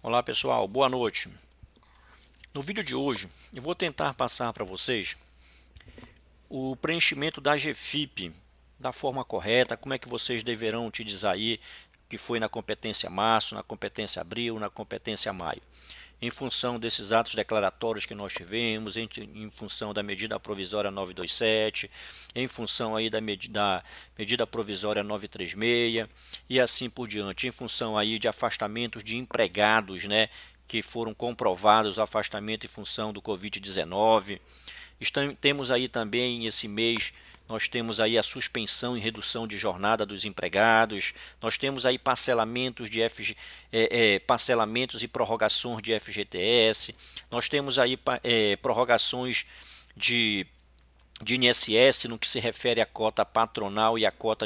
Olá pessoal, boa noite. No vídeo de hoje eu vou tentar passar para vocês o preenchimento da GFIP da forma correta, como é que vocês deverão utilizar aí, que foi na competência março, na competência abril, na competência maio. Em função desses atos declaratórios que nós tivemos, em função da medida provisória 927, em função aí da medida provisória 936 e assim por diante, em função aí de afastamentos de empregados, né, que foram comprovados o afastamento em função do Covid-19. Temos aí também esse mês, nós temos aí a suspensão e redução de jornada dos empregados, nós temos aí parcelamentos de parcelamentos e prorrogações de FGTS, nós temos aí prorrogações de INSS no que se refere à cota patronal e à cota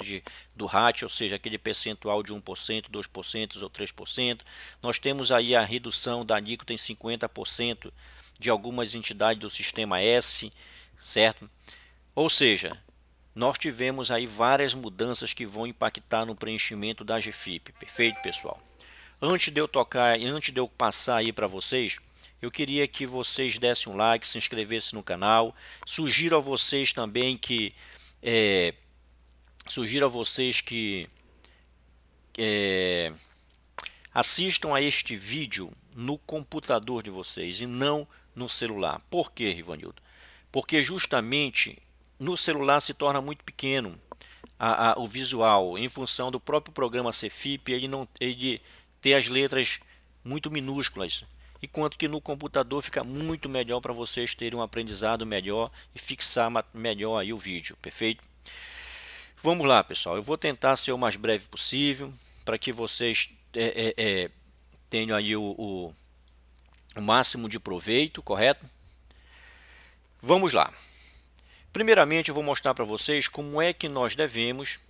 do RAT, ou seja, aquele percentual de 1%, 2% ou 3%. Nós temos aí a redução da alíquota em 50% de algumas entidades do sistema S, certo? Ou seja, nós tivemos aí várias mudanças que vão impactar no preenchimento da GFIP. Perfeito, pessoal? Antes de eu passar aí para vocês, eu queria que vocês dessem um like, se inscrevessem no canal. Sugiro a vocês também que é, sugiro a vocês que assistam a este vídeo no computador de vocês e não no celular. Por quê, Rivanildo? Porque justamente no celular se torna muito pequeno o visual, em função do próprio programa Cefip, ele ter as letras muito minúsculas, enquanto que no computador fica muito melhor para vocês terem um aprendizado melhor e fixar melhor aí o vídeo, perfeito? Vamos lá, pessoal, eu vou tentar ser o mais breve possível para que vocês tenham aí o máximo de proveito, correto? Vamos lá. Primeiramente, eu vou mostrar para vocês como é que nós devemos.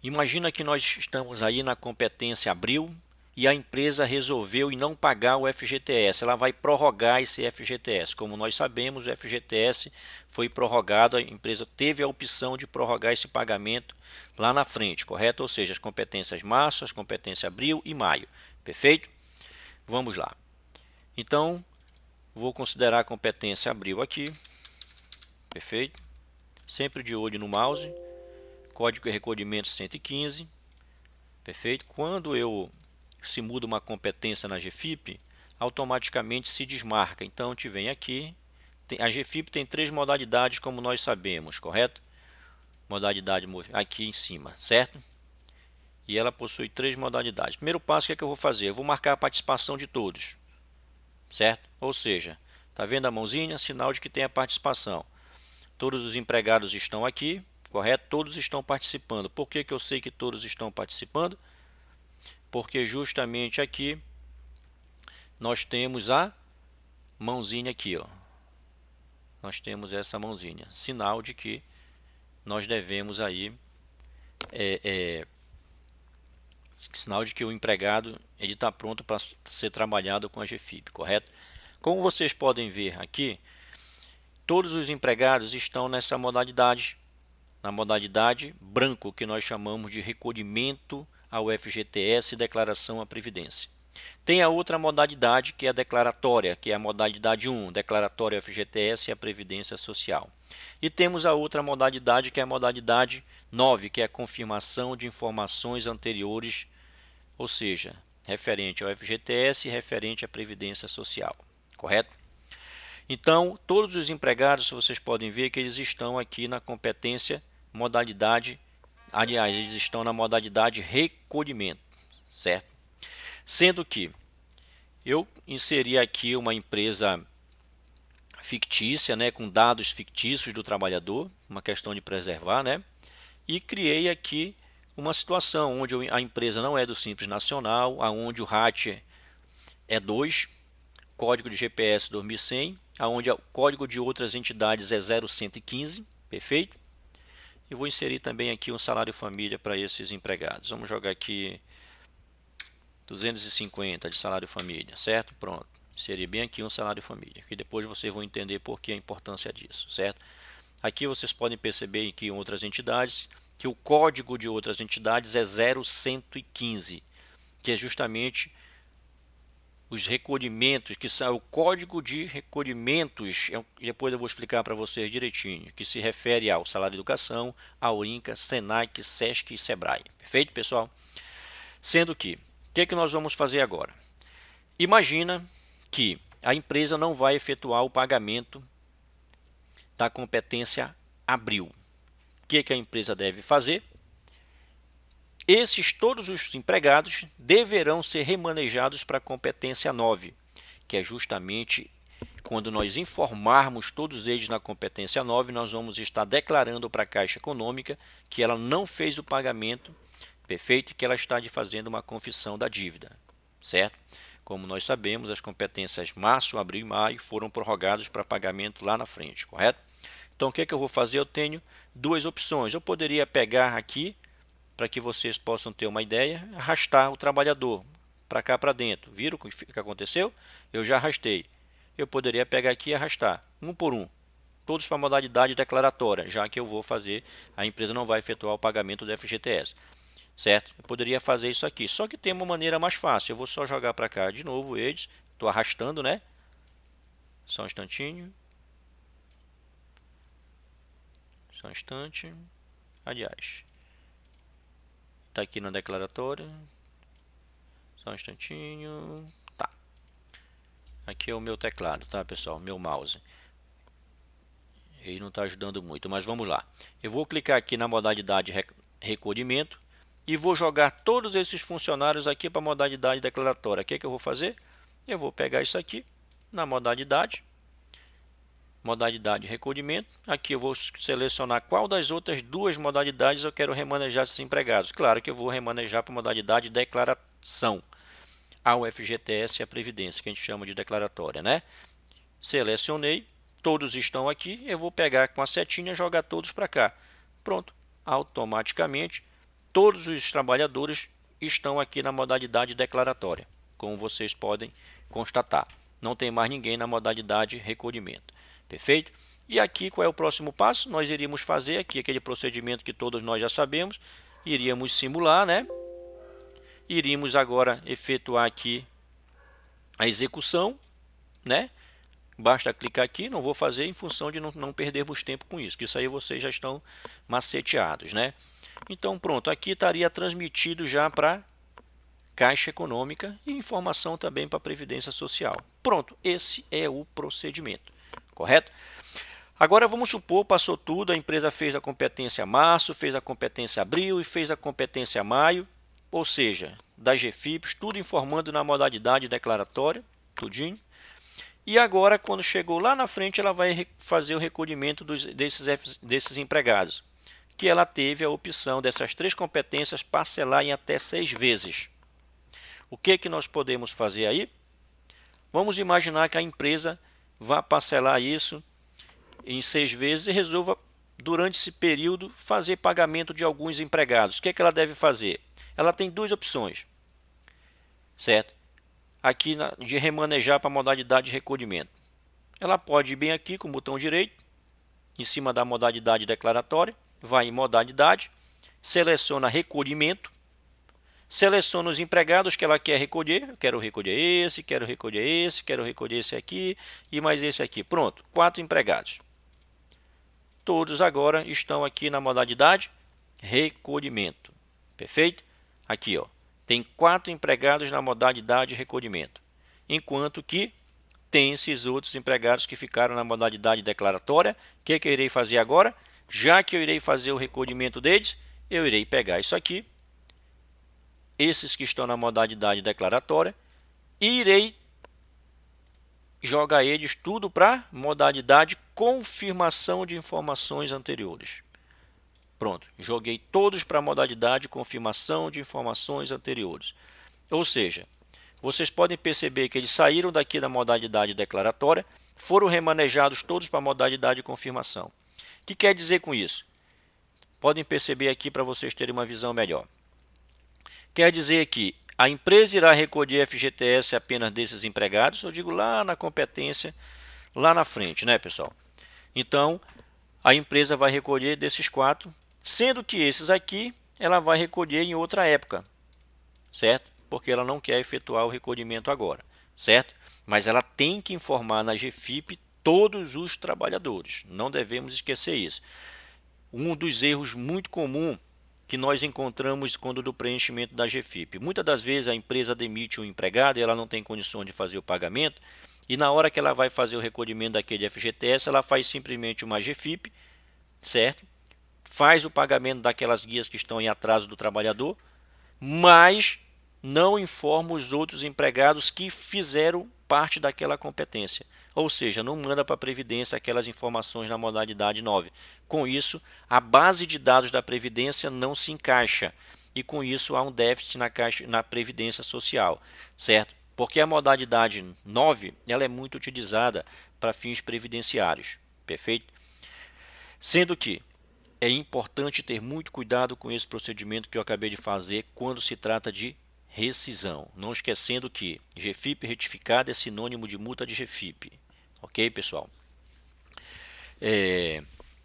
Imagina que nós estamos aí na competência abril e a empresa resolveu em não pagar o FGTS. Ela vai prorrogar esse FGTS. Como nós sabemos, o FGTS foi prorrogado, a empresa teve a opção de prorrogar esse pagamento lá na frente, correto? Ou seja, as competências março, as competências abril e maio. Perfeito? Vamos lá. Então, vou considerar a competência abril aqui. Perfeito? Sempre de olho no mouse. Código de recolhimento 115. Perfeito? Quando se muda uma competência na GFIP, automaticamente se desmarca. Então, te vem aqui. A GFIP tem três modalidades, como nós sabemos, correto? Modalidade aqui em cima, certo? E ela possui três modalidades. Primeiro passo, o que é que eu vou fazer? Eu vou marcar a participação de todos, certo? Ou seja, tá vendo a mãozinha? Sinal de que tem a participação. Todos os empregados estão aqui, correto? Todos estão participando. Por que eu sei que todos estão participando? Porque justamente aqui nós temos a mãozinha aqui, ó. Nós temos essa mãozinha, sinal de que nós devemos aí, sinal de que o empregado ele está pronto para ser trabalhado com a GFIP, correto? Como vocês podem ver aqui, todos os empregados estão nessa modalidade, na modalidade branco, que nós chamamos de recolhimento ao FGTS e declaração à Previdência. Tem a outra modalidade, que é a declaratória, que é a modalidade 1, declaratória FGTS e a Previdência Social. E temos a outra modalidade, que é a modalidade 9, que é a confirmação de informações anteriores, ou seja, referente ao FGTS e referente à Previdência Social, correto? Então, todos os empregados, vocês podem ver que eles estão aqui na competência modalidade, aliás, eles estão na modalidade recolhimento, certo? Sendo que eu inseri aqui uma empresa fictícia, né, com dados fictícios do trabalhador, uma questão de preservar, né, e criei aqui uma situação onde a empresa não é do Simples Nacional, onde o RAT é 2, código de GPS 2100, onde o código de outras entidades é 0115, perfeito? E vou inserir também aqui um salário família para esses empregados. Vamos jogar aqui 250 de salário família, certo? Pronto. Inserir bem aqui um salário família, que depois vocês vão entender por que a importância disso, certo? Aqui vocês podem perceber que em outras entidades, que o código de outras entidades é 0115, que é justamente os recolhimentos, que são o código de recolhimentos, depois eu vou explicar para vocês direitinho, que se refere ao Salário Educação, ao INCA, SENAC, SESC e SEBRAE. Perfeito, pessoal? Sendo que, o que é que nós vamos fazer agora? Imagina que a empresa não vai efetuar o pagamento da competência abril. O que é que a empresa deve fazer? Todos os empregados deverão ser remanejados para a competência 9, que é justamente quando nós informarmos todos eles na competência 9, nós vamos estar declarando para a Caixa Econômica que ela não fez o pagamento, perfeito, e que ela está fazendo uma confissão da dívida, certo? Como nós sabemos, as competências março, abril e maio foram prorrogadas para pagamento lá na frente, correto? Então, o que é que eu vou fazer? Eu tenho duas opções. Eu poderia pegar aqui, para que vocês possam ter uma ideia, arrastar o trabalhador para cá, para dentro. Viram o que aconteceu? Eu já arrastei. Eu poderia pegar aqui e arrastar, um por um, todos para a modalidade declaratória, já que eu vou fazer, a empresa não vai efetuar o pagamento do FGTS, certo? Eu poderia fazer isso aqui, só que tem uma maneira mais fácil. Eu vou só jogar para cá de novo eles, estou arrastando, né? Só um instantinho. Só um instante. Aliás, está aqui na declaratória. Só um instantinho. Tá. Aqui é o meu teclado, tá, pessoal? Meu mouse. Ele não está ajudando muito, mas vamos lá. Eu vou clicar aqui na modalidade recolhimento e vou jogar todos esses funcionários aqui para a modalidade declaratória. O que é que eu vou fazer? Eu vou pegar isso aqui na modalidade recolhimento. Aqui eu vou selecionar qual das outras duas modalidades eu quero remanejar esses empregados. Claro que eu vou remanejar para a modalidade declaração, ao FGTS e a Previdência, que a gente chama de declaratória, né? Selecionei, todos estão aqui, eu vou pegar com a setinha e jogar todos para cá. Pronto, automaticamente todos os trabalhadores estão aqui na modalidade declaratória, como vocês podem constatar. Não tem mais ninguém na modalidade recolhimento. Perfeito? E aqui qual é o próximo passo? Nós iríamos fazer aqui aquele procedimento que todos nós já sabemos, iríamos simular, né? Iríamos agora efetuar aqui a execução, né? Basta clicar aqui, não vou fazer em função de não perdermos tempo com isso, que isso aí vocês já estão maceteados, né? Então pronto, aqui estaria transmitido já para Caixa Econômica e informação também para a Previdência Social. Pronto, esse é o procedimento, correto? Agora vamos supor, passou tudo, a empresa fez a competência março, fez a competência abril e fez a competência maio, ou seja, das GFIPs, tudo informando na modalidade declaratória, tudinho. E agora, quando chegou lá na frente, ela vai fazer o recolhimento desses empregados, que ela teve a opção dessas três competências parcelar em até 6 vezes. O que que nós podemos fazer aí? Vamos imaginar que a empresa vá parcelar isso em 6 vezes e resolva, durante esse período, fazer pagamento de alguns empregados. O que que ela deve fazer? Ela tem duas opções, certo? Aqui de remanejar para a modalidade de recolhimento. Ela pode ir bem aqui com o botão direito, em cima da modalidade declaratória, vai em modalidade, seleciona recolhimento, seleciona os empregados que ela quer recolher. Eu quero recolher esse, quero recolher esse, quero recolher esse aqui e mais esse aqui. Pronto, 4 empregados. Todos agora estão aqui na modalidade recolhimento. Perfeito? Aqui, ó. Tem 4 empregados na modalidade recolhimento, enquanto que tem esses outros empregados que ficaram na modalidade declaratória. O que eu irei fazer agora? Já que eu irei fazer o recolhimento deles, eu irei pegar isso aqui, esses que estão na modalidade declaratória, e irei jogar eles tudo para modalidade confirmação de informações anteriores. Pronto, joguei todos para a modalidade confirmação de informações anteriores. Ou seja, vocês podem perceber que eles saíram daqui da modalidade declaratória, foram remanejados todos para a modalidade de confirmação. O que quer dizer com isso? Podem perceber aqui para vocês terem uma visão melhor. Quer dizer que a empresa irá recolher FGTS apenas desses empregados, eu digo lá na competência, lá na frente, né, pessoal? Então, a empresa vai recolher desses 4, sendo que esses aqui ela vai recolher em outra época, certo? porque ela não quer efetuar o recolhimento agora, certo? Mas ela tem que informar na GFIP todos os trabalhadores, não devemos esquecer isso. Um dos erros muito comum que nós encontramos quando do preenchimento da GFIP. Muitas das vezes a empresa demite um empregado e ela não tem condições de fazer o pagamento, e na hora que ela vai fazer o recolhimento daquele FGTS, ela faz simplesmente uma GFIP, certo? Faz o pagamento daquelas guias que estão em atraso do trabalhador, mas não informa os outros empregados que fizeram parte daquela competência. Ou seja, não manda para a Previdência aquelas informações na modalidade 9. Com isso, a base de dados da Previdência não se encaixa. E com isso há um déficit na Previdência Social, certo? Porque a modalidade 9 ela é muito utilizada para fins previdenciários, perfeito? Sendo que é importante ter muito cuidado com esse procedimento que eu acabei de fazer quando se trata de rescisão. Não esquecendo que GFIP retificada é sinônimo de multa de GFIP. Ok, pessoal?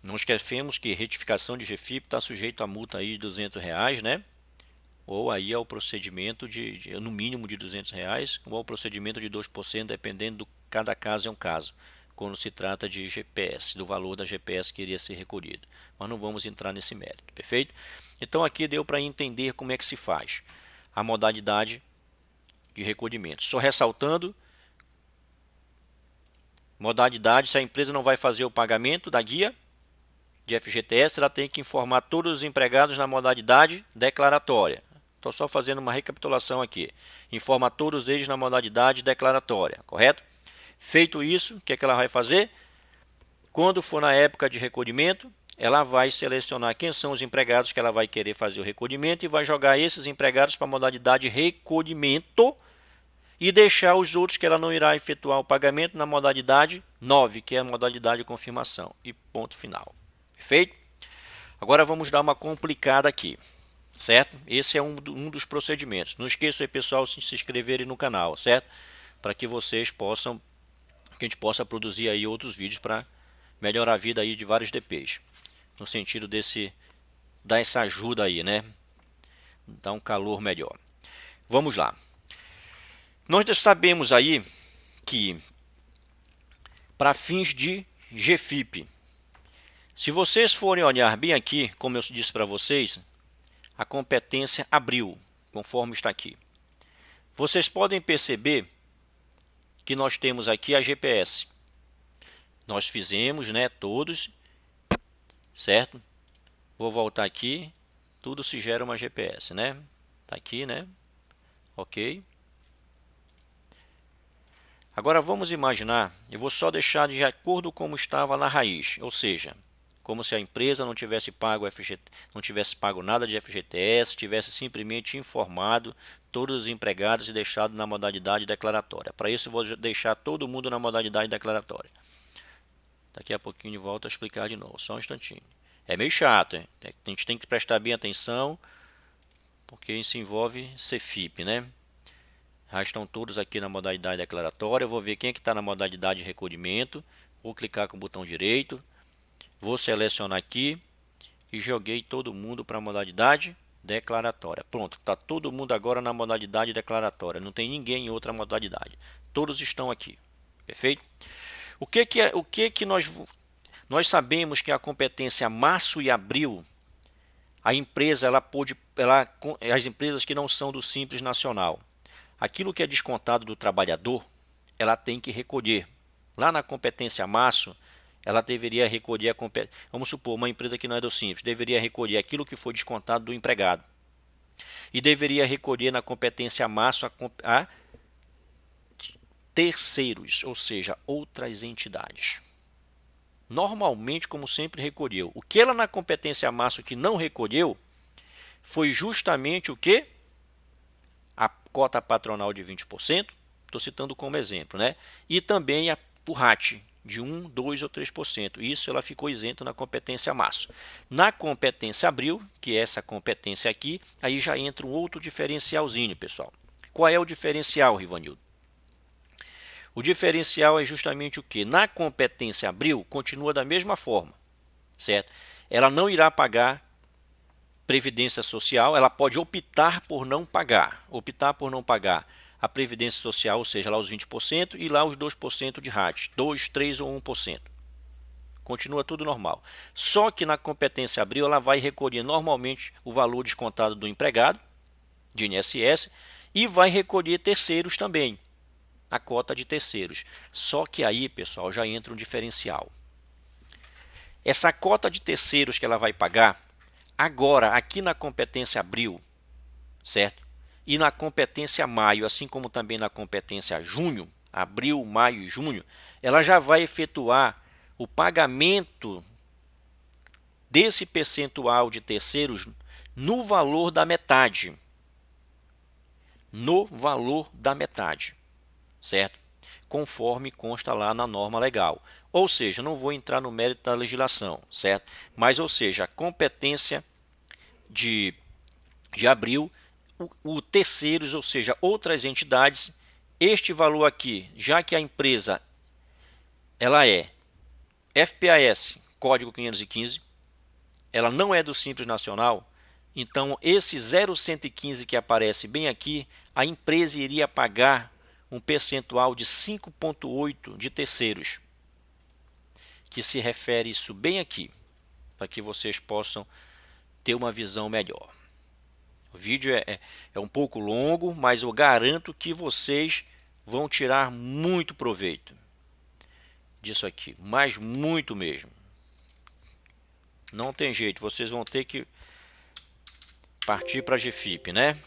Não esquecemos que retificação de GFIP está sujeito a multa aí de R$200, né? Ou aí ao procedimento no mínimo de R$200, ou ao procedimento de 2%, dependendo do cada caso é um caso, quando se trata de GPS, do valor da GPS que iria ser recolhido. Mas não vamos entrar nesse mérito, perfeito? Então aqui deu para entender como é que se faz a modalidade de recolhimento. Só ressaltando, modalidade, se a empresa não vai fazer o pagamento da guia de FGTS, ela tem que informar todos os empregados na modalidade declaratória. Estou só fazendo uma recapitulação aqui. Informa todos eles na modalidade declaratória, correto? Feito isso, o que é que ela vai fazer? Quando for na época de recolhimento, ela vai selecionar quem são os empregados que ela vai querer fazer o recolhimento e vai jogar esses empregados para a modalidade recolhimento e deixar os outros que ela não irá efetuar o pagamento na modalidade 9, que é a modalidade de confirmação. E ponto final. Perfeito? Agora vamos dar uma complicada aqui, certo? Esse é um dos procedimentos. Não esqueça aí, pessoal, de se inscreverem no canal, certo? Para que vocês possam, que a gente possa produzir aí outros vídeos para melhorar a vida aí de vários DPs. No sentido dar essa ajuda aí, né? Dar um calor melhor. Vamos lá. Nós sabemos aí que para fins de GFIP, se vocês forem olhar bem aqui, como eu disse para vocês, a competência abriu, conforme está aqui. Vocês podem perceber que nós temos aqui a GPS. Nós fizemos, né, todos, certo? Vou voltar aqui, tudo se gera uma GPS, né? Tá aqui, né? Ok. Agora vamos imaginar, eu vou só deixar de acordo como estava na raiz, ou seja, como se a empresa não tivesse pago não tivesse pago nada de FGTS, tivesse simplesmente informado todos os empregados e deixado na modalidade declaratória. Para isso eu vou deixar todo mundo na modalidade declaratória. Daqui a pouquinho eu volto a explicar de novo, só um instantinho. É meio chato, hein? A gente tem que prestar bem atenção, porque isso envolve CFIP, né? Já estão todos aqui na modalidade declaratória. Eu vou ver quem é que está na modalidade de recolhimento. Vou clicar com o botão direito. Vou selecionar aqui e joguei todo mundo para a modalidade declaratória. Pronto, está todo mundo agora na modalidade declaratória. Não tem ninguém em outra modalidade. Todos estão aqui. Perfeito? O que nós sabemos que a competência março e abril, a empresa as empresas que não são do Simples Nacional, aquilo que é descontado do trabalhador, ela tem que recolher. Lá na competência março, ela deveria recolher, vamos supor, uma empresa que não é do Simples, deveria recolher aquilo que foi descontado do empregado. E deveria recolher na competência março a terceiros, ou seja, outras entidades. Normalmente, como sempre, recolheu. O que ela na competência março que não recolheu foi justamente o que? A cota patronal de 20%, estou citando como exemplo, né? E também o RAT de 1, 2 ou 3%. Isso ela ficou isento na competência março. Na competência abril, que é essa competência aqui, aí já entra um outro diferencialzinho, pessoal. Qual é o diferencial, Rivanildo? O diferencial é justamente o que? Na competência abril, continua da mesma forma, certo? Ela não irá pagar Previdência Social, ela pode optar por não pagar. Optar por não pagar a Previdência Social, ou seja, lá os 20% e lá os 2% de RAT, 2, 3 ou 1%. Continua tudo normal. Só que na competência abril ela vai recolher normalmente o valor descontado do empregado, de INSS, e vai recolher terceiros também, a cota de terceiros. Só que aí, pessoal, já entra um diferencial. Essa cota de terceiros que ela vai pagar, agora aqui na competência abril, certo? E na competência maio, assim como também na competência junho, abril, maio e junho, ela já vai efetuar o pagamento desse percentual de terceiros no valor da metade. No valor da metade, certo? Conforme consta lá na norma legal. Ou seja, não vou entrar no mérito da legislação, certo? Mas, ou seja, a competência de abril, o terceiros, ou seja, outras entidades, este valor aqui, já que a empresa ela é FPAS, código 515, ela não é do Simples Nacional, então esse 0,115 que aparece bem aqui, a empresa iria pagar um percentual de 5,8 de terceiros, que se refere isso bem aqui, para que vocês possam ter uma visão melhor. O vídeo é um pouco longo, mas eu garanto que vocês vão tirar muito proveito disso aqui, mas muito mesmo. Não tem jeito, vocês vão ter que partir para a GFIP, né?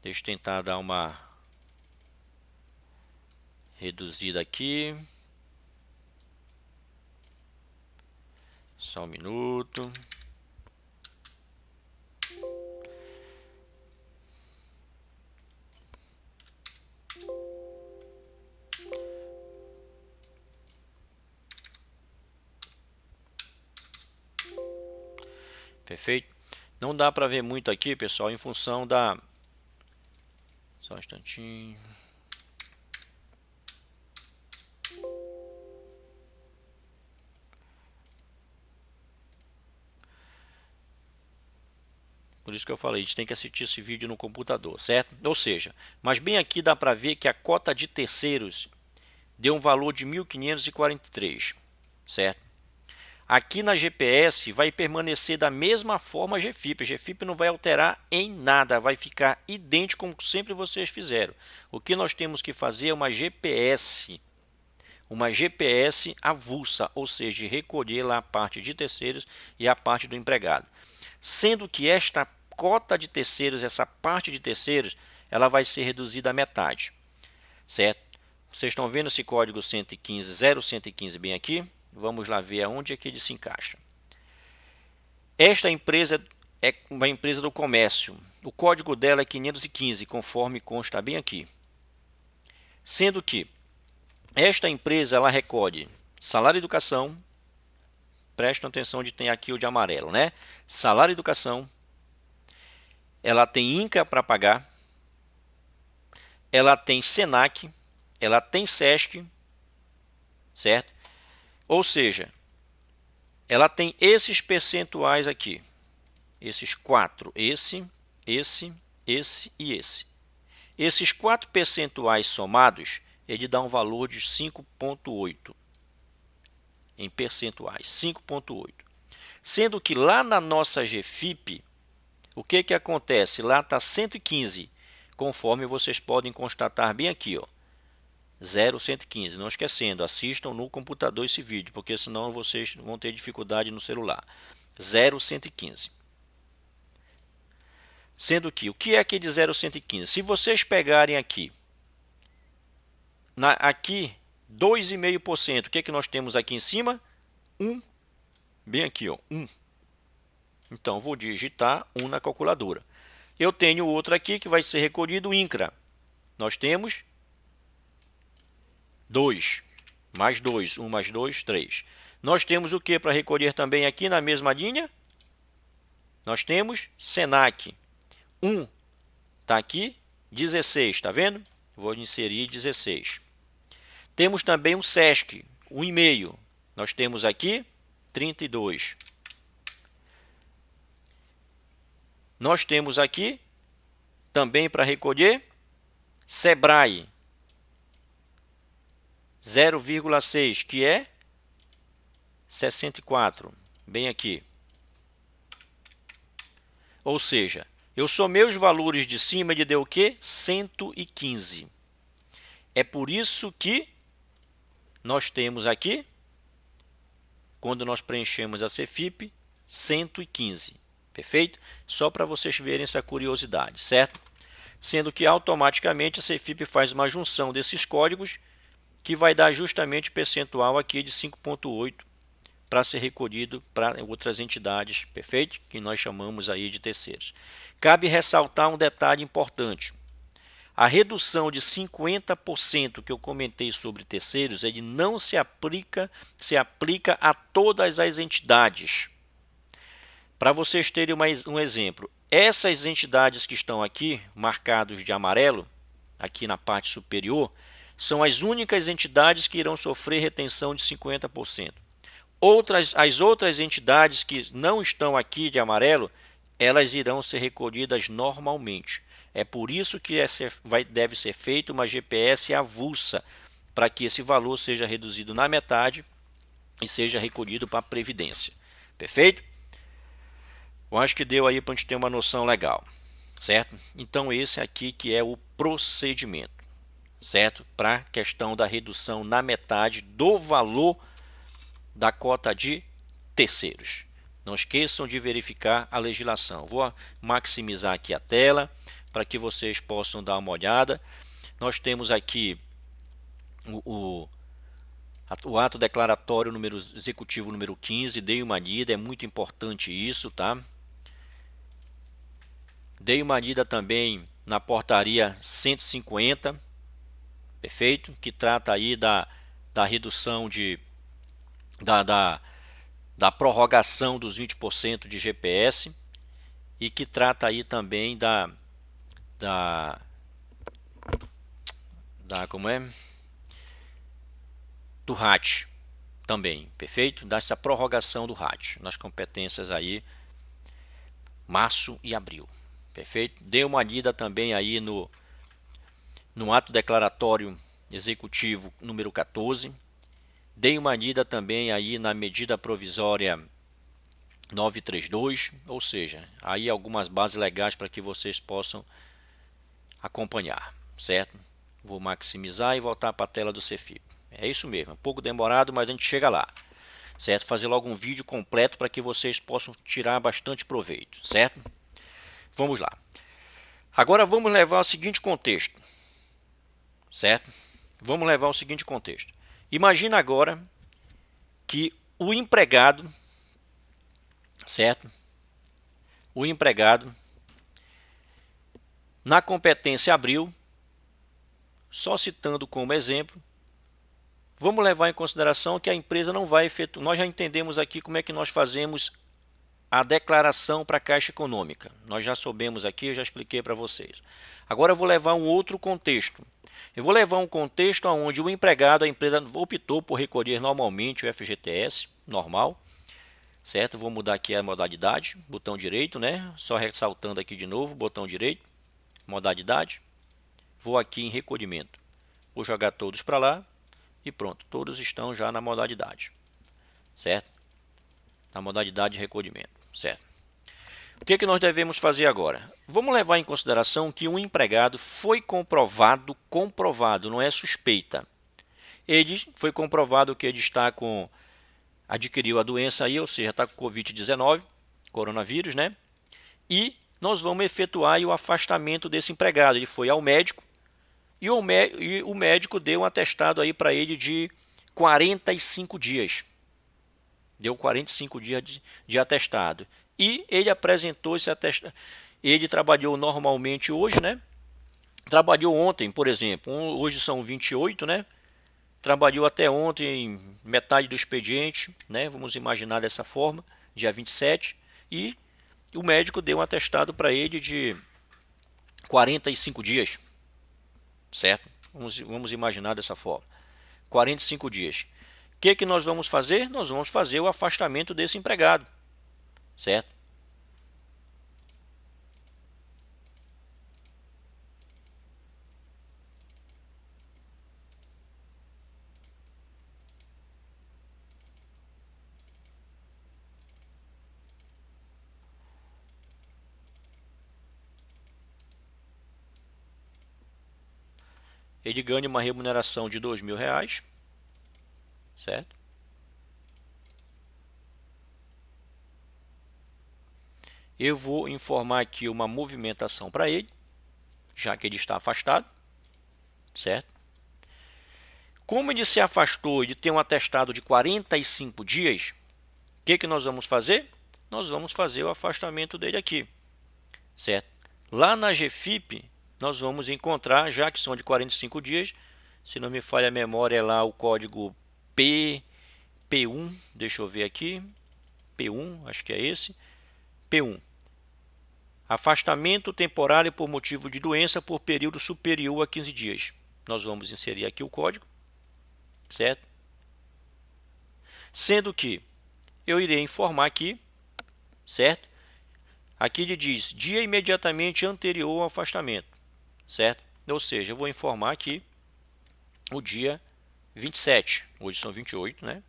Deixa eu tentar dar uma reduzida aqui. Só um minuto. Perfeito? Não dá para ver muito aqui, pessoal, em função da... Só um instantinho. Por isso que eu falei, a gente tem que assistir esse vídeo no computador, certo? Ou seja, mas bem aqui dá para ver que a cota de terceiros deu um valor de 1.543, certo? Aqui na GPS vai permanecer da mesma forma a GFIP. A GFIP não vai alterar em nada, vai ficar idêntico como sempre vocês fizeram. O que nós temos que fazer é uma GPS avulsa, ou seja, recolher lá a parte de terceiros e a parte do empregado. Sendo que esta cota de terceiros, essa parte de terceiros, ela vai ser reduzida à metade, certo? Vocês estão vendo esse código 115, 0115 bem aqui? Vamos lá ver aonde é que ele se encaixa. Esta empresa é uma empresa do comércio. O código dela é 515, conforme consta bem aqui. Sendo que esta empresa ela recolhe salário e educação. Prestem atenção onde tem aqui o de amarelo, né? Salário e educação. Ela tem INCA para pagar. Ela tem SENAC. Ela tem SESC. Certo? Ou seja, ela tem esses percentuais aqui. Esses quatro. Esse e esse. Esses 4 percentuais somados, ele dá um valor de 5,8 em percentuais, 5,8. Sendo que lá na nossa GFIP, o que acontece? Lá está 115, conforme vocês podem constatar bem aqui, ó, 0,115. Não esquecendo, assistam no computador esse vídeo, porque senão vocês vão ter dificuldade no celular. 0,115. Sendo que, o que é aquele 0,115? Se vocês pegarem aqui, aqui 2,5%, o que é que nós temos aqui em cima? 1, bem aqui, ó, 1. Então, vou digitar 1 na calculadora. Eu tenho outro aqui que vai ser recolhido o INCRA. Nós temos 2, mais 2, 1 mais 2, 3. Nós temos o que para recolher também aqui na mesma linha? Nós temos SENAC. 1 está aqui, 16, está vendo? Vou inserir 16. Temos também um SESC, 1,5. Nós temos aqui 32. Nós temos aqui, também para recolher, Sebrae 0,6, que é 64, bem aqui. Ou seja, eu somei os valores de cima e deu o quê? 115. É por isso que nós temos aqui, quando nós preenchemos a CFIP, 115. Perfeito? Só para vocês verem essa curiosidade, certo? Sendo que automaticamente a CFIP faz uma junção desses códigos que vai dar justamente o percentual aqui de 5,8 para ser recolhido para outras entidades, perfeito? Que nós chamamos aí de terceiros. Cabe ressaltar um detalhe importante. A redução de 50% que eu comentei sobre terceiros, ele não se aplica a todas as entidades. Para vocês terem um exemplo, essas entidades que estão aqui, marcados de amarelo, aqui na parte superior, são as únicas entidades que irão sofrer retenção de 50%. As outras entidades que não estão aqui de amarelo, elas irão ser recolhidas normalmente. É por isso que deve ser feita uma GPS avulsa, para que esse valor seja reduzido na metade e seja recolhido para a Previdência. Perfeito? Eu acho que deu aí para a gente ter uma noção legal, certo? Então esse aqui que é o procedimento, certo? Para a questão da redução na metade do valor da cota de terceiros. Não esqueçam de verificar a legislação. Vou maximizar aqui a tela para que vocês possam dar uma olhada. Nós temos aqui o ato declaratório executivo número 15, Dei uma lida, é muito importante isso, tá? Dei uma lida também na portaria 150, perfeito? Que trata aí da redução da prorrogação dos 20% de GPS e que trata aí também como é? Do RAT também, perfeito? Dessa prorrogação do RAT nas competências aí março e abril, perfeito? Dê uma lida também aí no ato declaratório executivo número 14. Dei uma lida também aí na medida provisória 932, ou seja, aí algumas bases legais para que vocês possam acompanhar, certo? Vou maximizar e voltar para a tela do CFIP. É isso mesmo, é um pouco demorado, mas a gente chega lá, certo? Fazer logo um vídeo completo para que vocês possam tirar bastante proveito, certo? Vamos lá. Agora vamos levar ao seguinte contexto, certo? Vamos levar ao seguinte contexto. Imagina agora que o empregado, certo? O empregado, na competência abril, só citando como exemplo, vamos levar em consideração que a empresa não vai efetuar. Nós já entendemos aqui como é que nós fazemos a declaração para a Caixa Econômica. Nós já soubemos aqui, eu já expliquei para vocês. Agora eu vou levar um outro contexto. Eu vou levar um contexto onde o empregado, a empresa optou por recolher normalmente o FGTS, normal, certo? Vou mudar aqui a modalidade, botão direito, né? Só ressaltando aqui de novo, botão direito, modalidade. Vou aqui em recolhimento. Vou jogar todos para lá e pronto, todos estão já na modalidade, certo? Na modalidade de recolhimento, certo? O que nós devemos fazer agora? Vamos levar em consideração que um empregado foi comprovado, não é suspeita. Ele foi comprovado que ele adquiriu a doença aí, ou seja, está com Covid-19, coronavírus, né? E nós vamos efetuar aí o afastamento desse empregado. Ele foi ao médico e o médico deu um atestado aí para ele de 45 dias. Deu 45 dias de atestado. E ele apresentou esse atestado. Ele trabalhou normalmente hoje, né? Trabalhou ontem, por exemplo. Hoje são 28, né? Trabalhou até ontem metade do expediente, né? Vamos imaginar dessa forma, dia 27. E o médico deu um atestado para ele de 45 dias. Certo? Vamos imaginar dessa forma. 45 dias. O que nós vamos fazer? Nós vamos fazer o afastamento desse empregado. Certo? ele ganha uma remuneração de R$ 2.000, certo? Eu vou informar aqui uma movimentação para ele, já que ele está afastado, certo? Como ele se afastou, ele tem um atestado de 45 dias, o que nós vamos fazer? Nós vamos fazer o afastamento dele aqui, certo? Lá na GFIP, nós vamos encontrar, já que são de 45 dias, se não me falha a memória, é lá o código P1, deixa eu ver aqui, P1, acho que é esse, P1. Afastamento temporário por motivo de doença por período superior a 15 dias. Nós vamos inserir aqui o código, certo? Sendo que eu irei informar aqui, certo? Aqui ele diz dia imediatamente anterior ao afastamento, certo? Ou seja, eu vou informar aqui o dia 27, hoje são 28, né?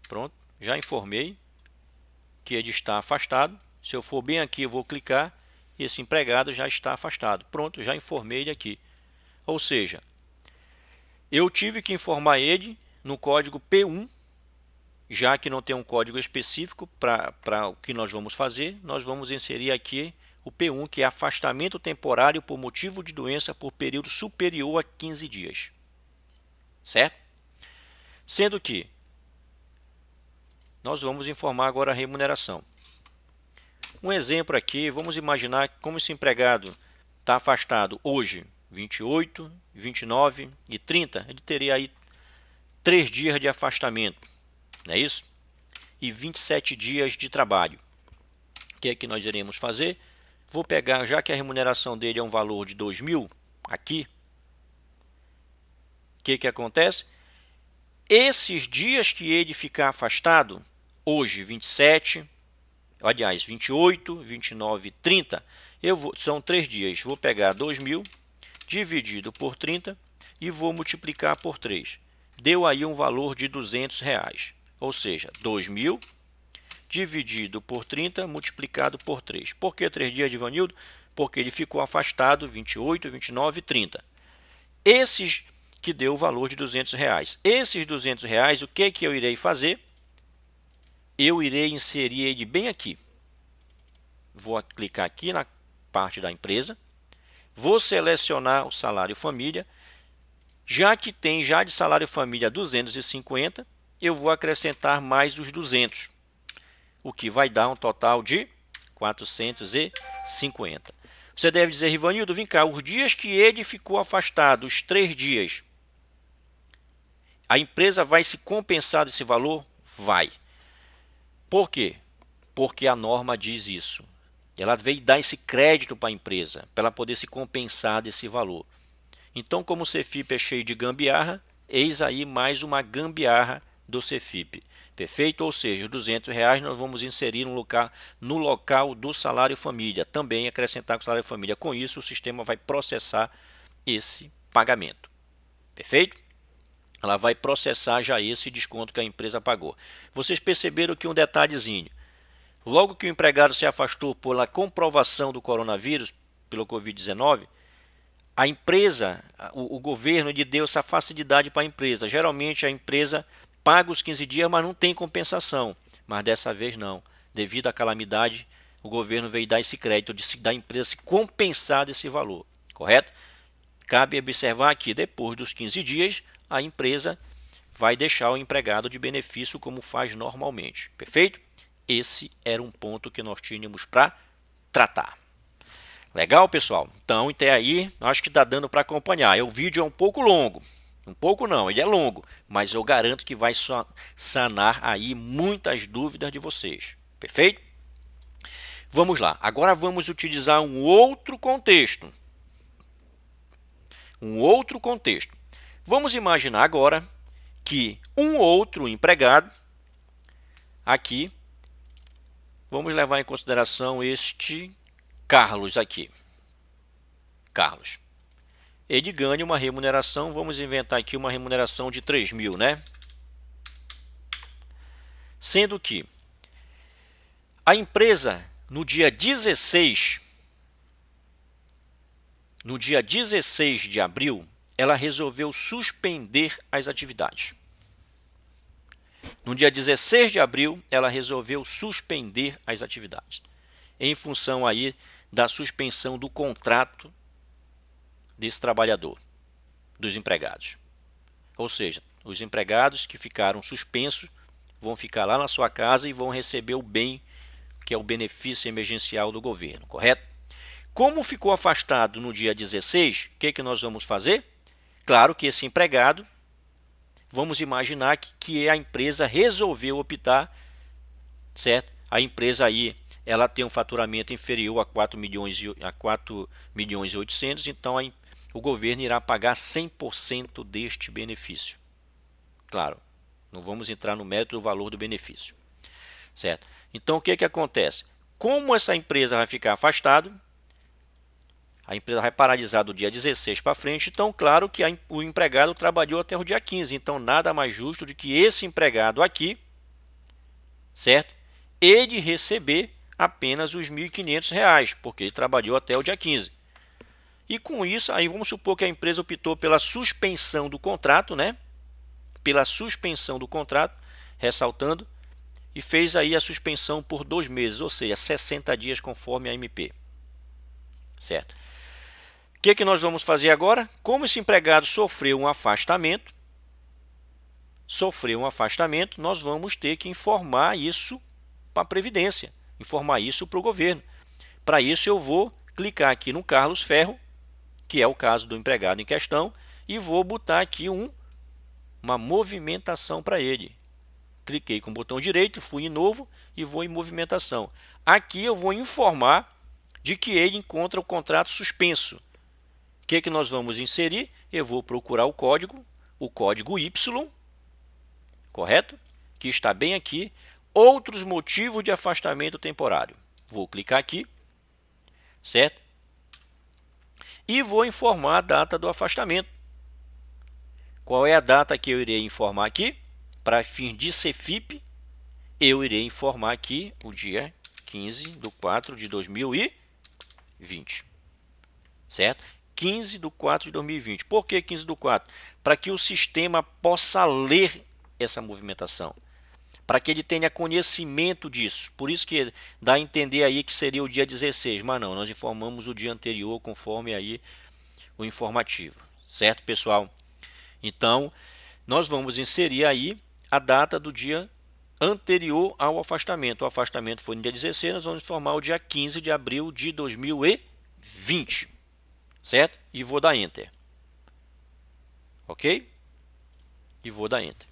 Pronto, já informei que ele está afastado. Se eu for bem aqui, eu vou clicar e esse empregado já está afastado. Pronto, já informei ele aqui. Ou seja, eu tive que informar ele no código P1, já que não tem um código específico para o que nós vamos fazer, nós vamos inserir aqui o P1, que é afastamento temporário por motivo de doença por período superior a 15 dias. Certo? Sendo que nós vamos informar agora a remuneração. Um exemplo aqui, vamos imaginar como esse empregado está afastado hoje, 28, 29 e 30, ele teria aí 3 dias de afastamento, não é isso? E 27 dias de trabalho. O que é que nós iremos fazer? Vou pegar, já que a remuneração dele é um valor de 2.000, aqui, o que acontece? Esses dias que ele ficar afastado, hoje 27, aliás 28, 29 e 30, são 3 dias. Vou pegar 2.000 dividido por 30 e vou multiplicar por 3. Deu aí um valor de R$200. Ou seja, 2.000 dividido por 30 multiplicado por 3. Por que 3 dias de Ivanildo? Porque ele ficou afastado 28, 29 e 30. Esses que deu o valor de R$200. Esses R$200, o que eu irei fazer? Eu irei inserir ele bem aqui. Vou clicar aqui na parte da empresa. Vou selecionar o salário família. Já que tem já de salário família 250, eu vou acrescentar mais os 200. O que vai dar um total de 450. Você deve dizer, Rivanildo, vem cá, os dias que ele ficou afastado, os 3 dias, a empresa vai se compensar desse valor? Vai. Por quê? Porque a norma diz isso. Ela veio dar esse crédito para a empresa, para ela poder se compensar desse valor. Então, como o Cefip é cheio de gambiarra, eis aí mais uma gambiarra do Cefip. Perfeito? Ou seja, os R$200 nós vamos inserir no local do salário família. Também acrescentar com o salário família. Com isso, o sistema vai processar esse pagamento. Perfeito? Ela vai processar já esse desconto que a empresa pagou. Vocês perceberam que um detalhezinho. Logo que o empregado se afastou pela comprovação do coronavírus, pelo Covid-19, a empresa, o governo, ele deu essa facilidade para a empresa. Geralmente a empresa paga os 15 dias, mas não tem compensação. Mas dessa vez não. Devido à calamidade, o governo veio dar esse crédito da empresa se compensar desse valor. Correto? Cabe observar aqui, depois dos 15 dias, a empresa vai deixar o empregado de benefício como faz normalmente. Perfeito? Esse era um ponto que nós tínhamos para tratar. Legal, pessoal? Então, até aí, acho que está dando para acompanhar. O vídeo é um pouco longo. Um pouco não, ele é longo. Mas eu garanto que vai sanar aí muitas dúvidas de vocês. Perfeito? Vamos lá. Agora vamos utilizar um outro contexto. Vamos imaginar agora que um outro empregado, aqui, vamos levar em consideração este Carlos aqui. Carlos. Ele ganha uma remuneração, vamos inventar aqui uma remuneração de 3.000, né? Sendo que a empresa, no dia 16, no dia 16 de abril, ela resolveu suspender as atividades. No dia 16 de abril, ela resolveu suspender as atividades, em função aí da suspensão do contrato desse trabalhador, dos empregados. Ou seja, os empregados que ficaram suspensos vão ficar lá na sua casa e vão receber o bem, que é o benefício emergencial do governo, correto? Como ficou afastado no dia 16, o que nós vamos fazer? Claro que esse empregado, vamos imaginar que a empresa resolveu optar, certo? A empresa aí, ela tem um faturamento inferior a 4 milhões e 800, então o governo irá pagar 100% deste benefício. Claro, não vamos entrar no mérito do valor do benefício, certo? Então o que acontece? Como essa empresa vai ficar afastada, a empresa vai paralisar do dia 16 para frente, então claro que o empregado trabalhou até o dia 15, então nada mais justo do que esse empregado aqui, certo? Ele receber apenas os R$ 1.500, porque ele trabalhou até o dia 15. E com isso, aí vamos supor que a empresa optou pela suspensão do contrato, né? Pela suspensão do contrato, ressaltando, e fez aí a suspensão por 2 meses, ou seja, 60 dias conforme a MP. Certo? O que nós vamos fazer agora? Como esse empregado sofreu um afastamento, nós vamos ter que informar isso para a Previdência, informar isso para o governo. Para isso eu vou clicar aqui no Carlos Ferro, que é o caso do empregado em questão, e vou botar aqui uma movimentação para ele. Cliquei com o botão direito, fui em novo e vou em movimentação. Aqui eu vou informar de que ele encontra o contrato suspenso. O que nós vamos inserir? Eu vou procurar o código Y, correto? Que está bem aqui. Outros motivos de afastamento temporário. Vou clicar aqui, certo? E vou informar a data do afastamento. Qual é a data que eu irei informar aqui? Para fim de CEFIP, eu irei informar aqui o dia 15/4/2020, certo? 15/4/2020. Por que 15/4? Para que o sistema possa ler essa movimentação, para que ele tenha conhecimento disso. Por isso que dá a entender aí que seria o dia 16, mas não, nós informamos o dia anterior conforme aí o informativo, certo, pessoal? Então, nós vamos inserir aí a data do dia anterior ao afastamento. O afastamento foi no dia 16, nós vamos informar o dia 15 de abril de 2020, certo? E vou dar Enter. Ok? E vou dar Enter.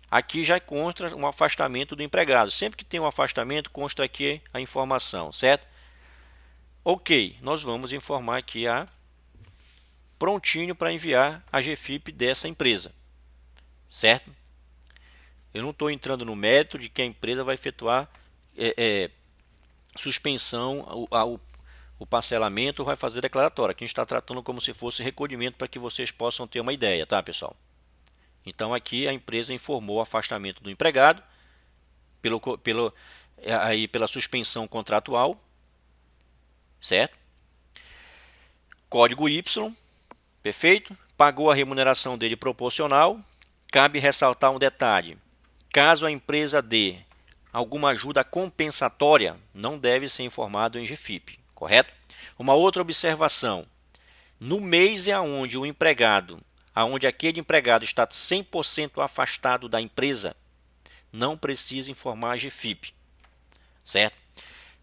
Aqui já consta um afastamento do empregado. Sempre que tem um afastamento, consta aqui a informação, certo? Ok, nós vamos informar aqui prontinho para enviar a GFIP dessa empresa, certo? Eu não estou entrando no mérito de que a empresa vai efetuar suspensão, o parcelamento, ou vai fazer declaratória. Aqui a gente está tratando como se fosse recolhimento para que vocês possam ter uma ideia, tá, pessoal? Então aqui a empresa informou o afastamento do empregado pela suspensão contratual, certo? Código Y, perfeito? Pagou a remuneração dele proporcional. Cabe ressaltar um detalhe: caso a empresa dê alguma ajuda compensatória, não deve ser informado em GFIP, correto? Uma outra observação: no mês onde aquele empregado está 100% afastado da empresa, não precisa informar a GFIP, certo?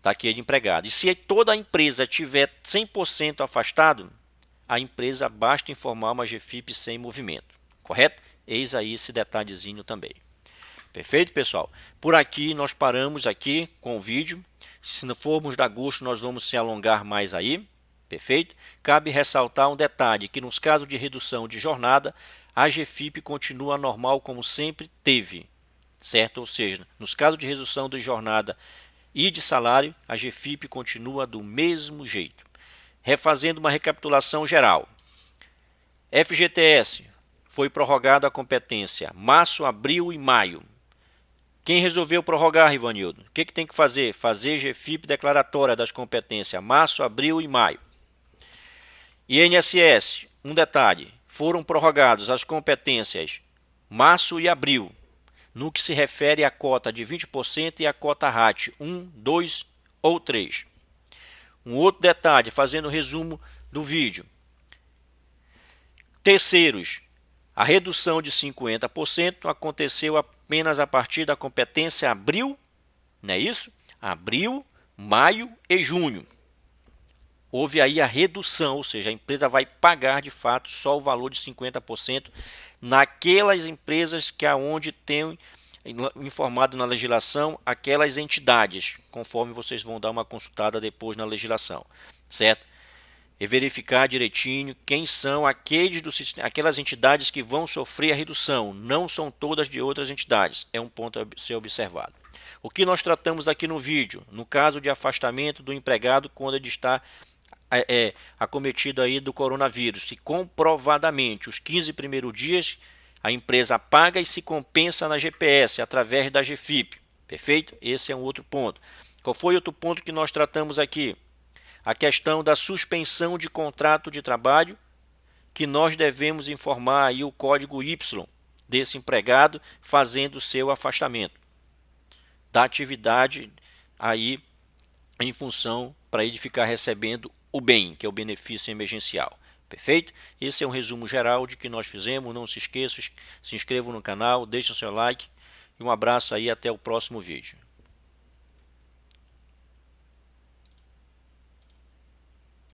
Daquele empregado. E se toda a empresa tiver 100% afastado, a empresa basta informar uma GFIP sem movimento, correto? Eis aí esse detalhezinho também. Perfeito, pessoal? Por aqui nós paramos aqui com o vídeo. Se não formos dar gosto, nós vamos se alongar mais aí. Perfeito? Cabe ressaltar um detalhe, que nos casos de redução de jornada, a GFIP continua normal como sempre teve, certo? Ou seja, nos casos de redução de jornada e de salário, a GFIP continua do mesmo jeito. Refazendo uma recapitulação geral. FGTS foi prorrogada a competência março, abril e maio. Quem resolveu prorrogar, Rivanildo? O que tem que fazer? Fazer GFIP declaratória das competências março, abril e maio. INSS, um detalhe, foram prorrogados as competências março e abril, no que se refere à cota de 20% e à cota RAT 1, 2 ou 3. Um outro detalhe, fazendo o resumo do vídeo. Terceiros, a redução de 50% aconteceu apenas a partir da competência abril, não é isso? Abril, maio e junho. Houve aí a redução, ou seja, a empresa vai pagar de fato só o valor de 50% naquelas empresas que aonde tem informado na legislação aquelas entidades, conforme vocês vão dar uma consultada depois na legislação, certo? E verificar direitinho quem são aquelas entidades que vão sofrer a redução, não são todas de outras entidades, é um ponto a ser observado. O que nós tratamos aqui no vídeo, no caso de afastamento do empregado quando ele está acometido aí do coronavírus, e comprovadamente os 15 primeiros dias a empresa paga e se compensa na GPS através da GFIP, perfeito? Esse é um outro ponto. Qual foi outro ponto que nós tratamos aqui? A questão da suspensão de contrato de trabalho, que nós devemos informar aí o código Y desse empregado fazendo o seu afastamento da atividade aí em função para ele ficar recebendo o bem, que é o benefício emergencial. Perfeito? Esse é um resumo geral de que nós fizemos. Não se esqueçam, se inscrevam no canal, deixem o seu like e um abraço aí até o próximo vídeo.